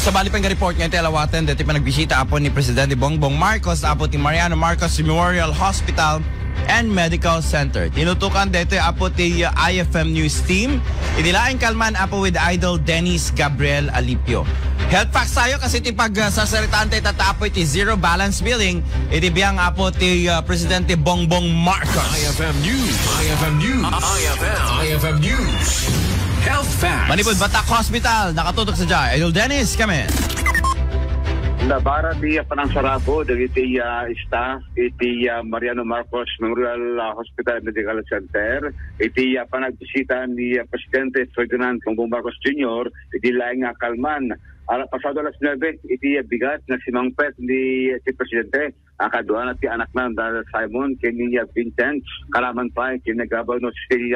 Sa bali pa nga report nga telawatan dati pa nagbisita apo ni Presidente Bongbong Marcos apo ni Mariano Marcos Memorial Hospital and Medical Center. Tinutukan dito apo ti IFM News Team. Inilaing kalman apo with Idol Dennis Gabriel Alipio. Health facts tayo kasi ti pag sasalitaan tayo tatapo ti zero balance billing. Iti biyang apo ti Presidente Bongbong Marcos. IFM News. IFM News. IFM News. Health facts. Manipod Batak Hospital. Nakatutok sa dyan. Idol Dennis, kami. Nabara di panang sarabo dagiti staff iti Mariano Marcos Memorial Hospital Medical Center iti panagbisita ni Presidente Ferdinand Bongbong Marcos Jr. iti laing kalman pasado alas 9 iti bigat na simangpet ni si Presidente kadua na ti anak na Simon kini Vincent kalaman pa kinagabaw no si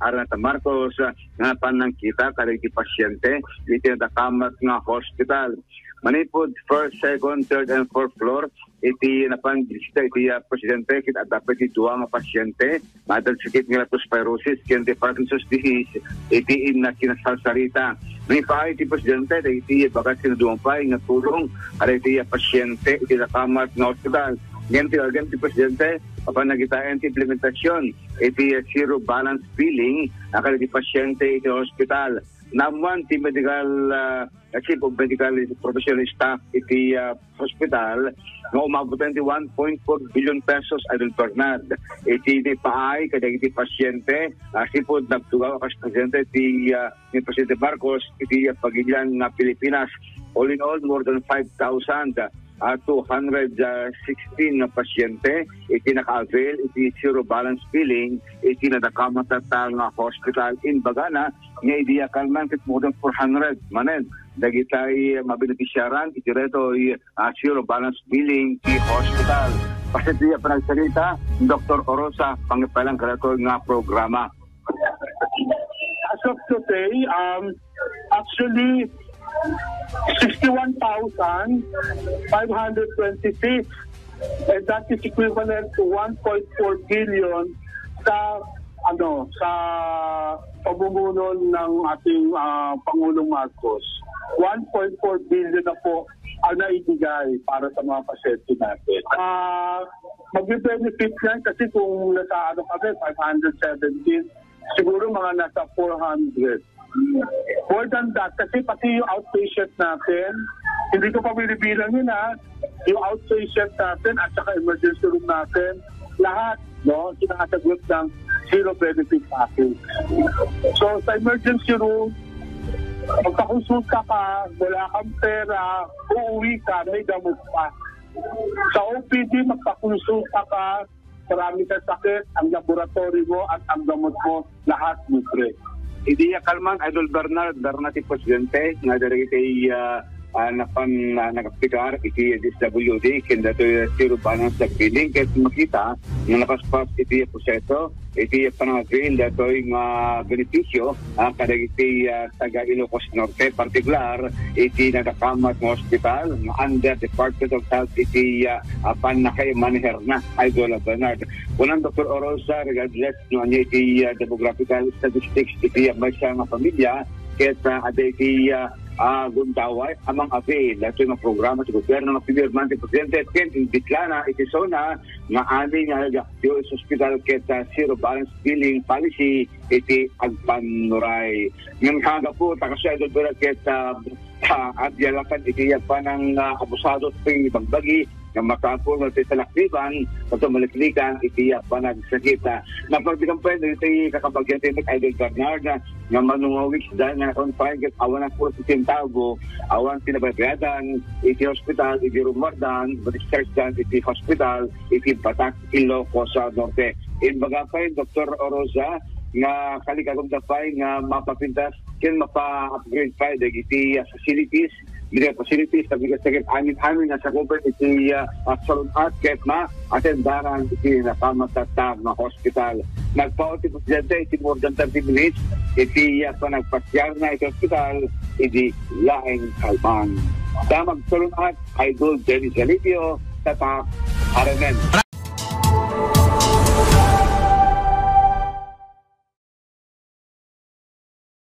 Araneta Marcos nga panang kita kada iti pasyente iti nakamat nga hospital. Manipod first, second, third, and fourth floor iti napangbisita iti Presidente kit at dapat iti duwa nga pasyente madal sakit nga leptospirosis ken Parkinson's disease iti na kinasalsalita. May pa iti Presidente iti bagat sinudumpay nga tulong kada iti pasyente iti nakamat nga hospital. Ngayon ti Presidente papanagitayan ti implementasyon iti zero balance billing kada iti pasyente iti hospital. Naman ti medical chief of medical professional staff iti hospital nga umabutan ti 1.4 billion pesos Idol Bernard. Iti paay kada iti pasyente sipod nagtugaw kas Presidente ni Presidente Marcos iti pagilian nga Pilipinas. All in all, more than 5,216 na pasyente iti naka-avail iti zero balance billing iti nadakamatata nga hospital in Bagana nga idiya kalman kit more than 400 manen dagitay mabenepisyaran iti reto zero balance billing ti hospital. Pasitiya panagsalita Dr. Orosa pangipalang karato nga programa. As of today, actually 61,526 and that is equivalent to 1.4 billion sa pamumuno ng ating Pangulong Marcos. 1.4 billion na po ang naibigay para sa mga pasyente natin. Mag-benefit yan kasi kung nasa kami 517, siguro mga nasa 400. More than that, kasi pati yung outpatient natin, hindi ko pa binibilang yun yung outpatient natin at saka emergency room natin, lahat, sinasagot ng zero benefit package. So, sa emergency room, magkakonsulta ka, wala kang pera, uuwi ka, may gamot pa. Sa OPD, magkakonsulta ka, marami kang sakit, ang laboratory mo at ang gamot mo, lahat libre. Hindi kalman Idol Bernard darnati Presidente nga dari iti nakapikar iti DSWD kenda to zero balance billing ket makita nga nakaspas iti proseso iti panagin datoy nga benepisyo kada iti taga Ilocos Norte partikular iti nagakamat ng hospital nga under Department of Health iti panakay-manager na Idol Bernard. Unang Dr. Orosa regardless no anya iti demographical statistics iti may siya nga pamilya ket ada iti gundaway amang avail ito yung programa sa gobyerno ng pinirman ng Presidente ken in Bitlana iti zona nga ani nga US Hospital ket zero balance billing policy iti agpanuray ngem hanga po takasya Idol Bernard ket at yalakan iti panang abusado ng bagbagi nga makapon sa salakliban at maliklikan iti panagsakita. Napagbigang pwede iti kakabagyan iti Idol Bernard nga manungawik dahil nga confine ket awan ang puro iti tao awan pinabayadan iti hospital iti rumardan discharge dan iti hospital iti Batak Ilocos Norte. Imbaga pa Dr. Orosa nga kalikagong dapay nga mapapintas ken mapa-upgrade pa iti facilities sabi ka sakit amin na sa kumpet iti salon at ketma atendaran iti napamatatag na hospital. Nagpauti po Presidente iti more than 30 minutes iti panagpasyar na iti hospital iti laing kalman. Damag salon at Idol Dennis Alipio, Tatak, Aramen.